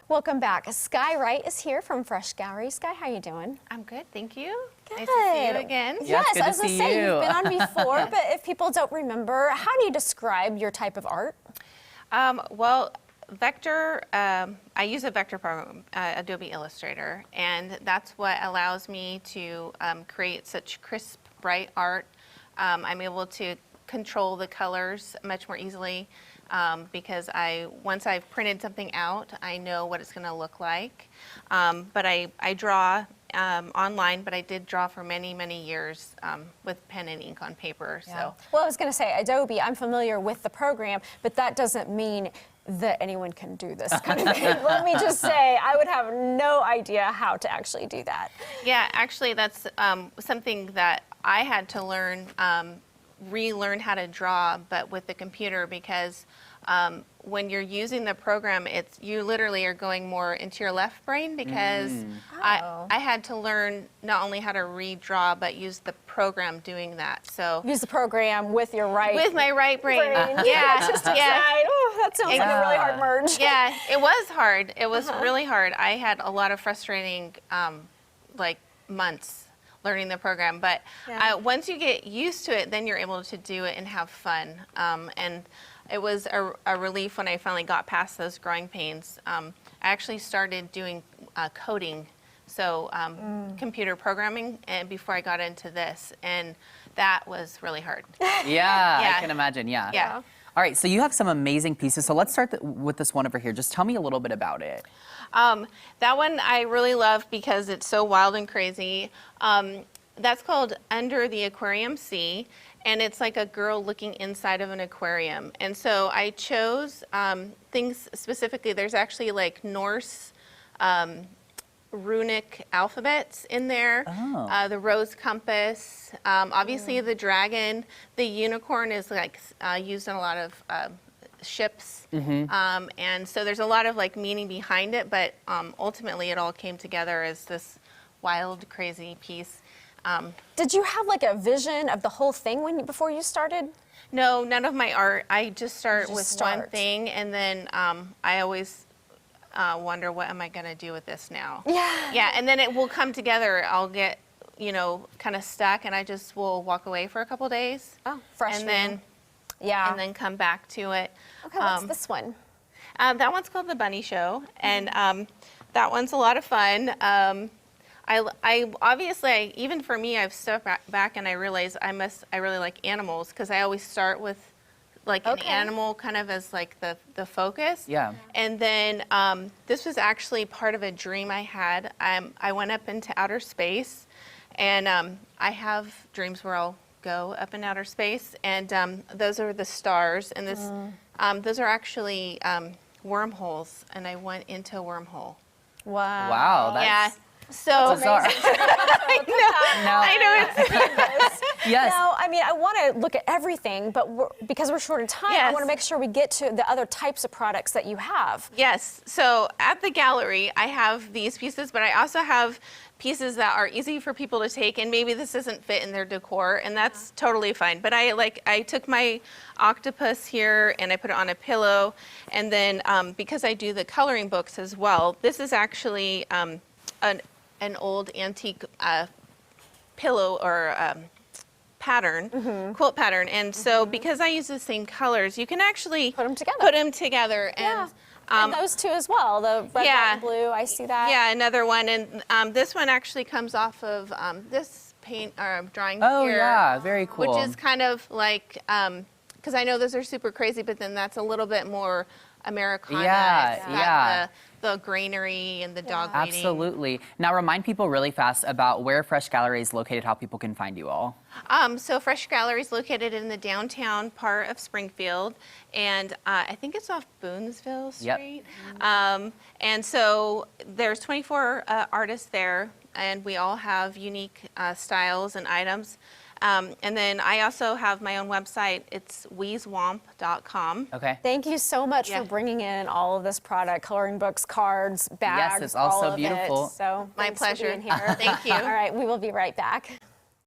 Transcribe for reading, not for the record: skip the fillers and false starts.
Welcome back. Skye Wright is here from Fresh Gallery. Skye, how you doing? I'm good, thank you. Good. Nice to see you again. Yes, good I to was going to see say, you. you've been on before, but if people don't remember, how do you describe your type of art? Well, vector, I use a vector program, Adobe Illustrator, and that's what allows me to create such crisp, bright art. I'm able to control the colors much more easily because once I've printed something out, I know what it's going to look like. But I draw online, but I did draw for many, many years with pen and ink on paper. Yeah. So, Well, I was going to say Adobe, I'm familiar with the program, but that doesn't mean that anyone can do this kind of thing. Let me just say, I would have no idea how to actually do that. yeah, actually, that's something that I had to learn, relearn how to draw, but with the computer, because when you're using the program, you literally are going more into your left brain, because I had to learn not only how to redraw, but use the program doing that. So Use the program with your right with my right brain. Yeah, just yeah. decide. Oh, that sounds like a really hard merge. Yeah, it was hard. It was really hard. I had a lot of frustrating, months learning the program. But once you get used to it, then you're able to do it and have fun. And it was a relief when I finally got past those growing pains. I actually started doing coding, so computer programming, and before I got into this, and that was really hard. Yeah, I can imagine, yeah. Yeah. All right, so you have some amazing pieces. So let's start with this one over here. Just tell me a little bit about it. That one I really love because it's so wild and crazy. That's called Under the Aquarium Sea, and it's like a girl looking inside of an aquarium. And so I chose things specifically. There's actually like Norse runic alphabets in there, the rose compass, obviously the dragon, the unicorn is like used in a lot of ships, and so there's a lot of like meaning behind it, but ultimately it all came together as this wild, crazy piece. Did you have like a vision of the whole thing before you started? No, none of my art. I just start with one thing, and then I always wonder, what am I going to do with this now? Yeah, and then it will come together. I'll get, kind of stuck, and I just will walk away for a couple days. Oh, fresh. And then, and then come back to it. Okay, what's this one? That one's called The Bunny Show, and that one's a lot of fun. I obviously, even for me, I've stepped back and I realize I really like animals, because I always start with like an animal kind of as like the focus. Yeah. And then this was actually part of a dream I had. I went up into outer space, and I have dreams where I'll go up in outer space, and those are the stars, and this those are actually wormholes, and I went into a wormhole. Wow. Wow, that's So bizarre. I know it's Yes. Now, I mean, I want to look at everything, but because we're short of time, I want to make sure we get to the other types of products that you have. Yes. So at the gallery, I have these pieces, but I also have pieces that are easy for people to take, and maybe this doesn't fit in their decor, and that's totally fine. But I took my octopus here and I put it on a pillow, and then because I do the coloring books as well, this is actually an old antique pillow or pattern, quilt pattern. And so because I use the same colors, you can actually Put them together. And those two as well, the red, white, and blue, I see that. yeah, another one. And this one actually comes off of this paint or drawing Oh, here. yeah, very cool. Which is kind of like, because I know those are super crazy, but then that's a little bit more Americana. Yeah, It's got yeah. The greenery and the dog reading. Absolutely. Now remind people really fast about where Fresh Gallery is located, how people can find you all. So Fresh Gallery is located in the downtown part of Springfield, and I think it's off Boonesville Street. And so there's 24 artists there, and we all have unique styles and items. And then I also have my own website. It's wheezewomp.com. Okay. Thank you so much for bringing in all of this product, coloring books, cards, bags, Yes, it's all so of beautiful. it. So My thanks for pleasure. being here. Thank you. All right, we will be right back.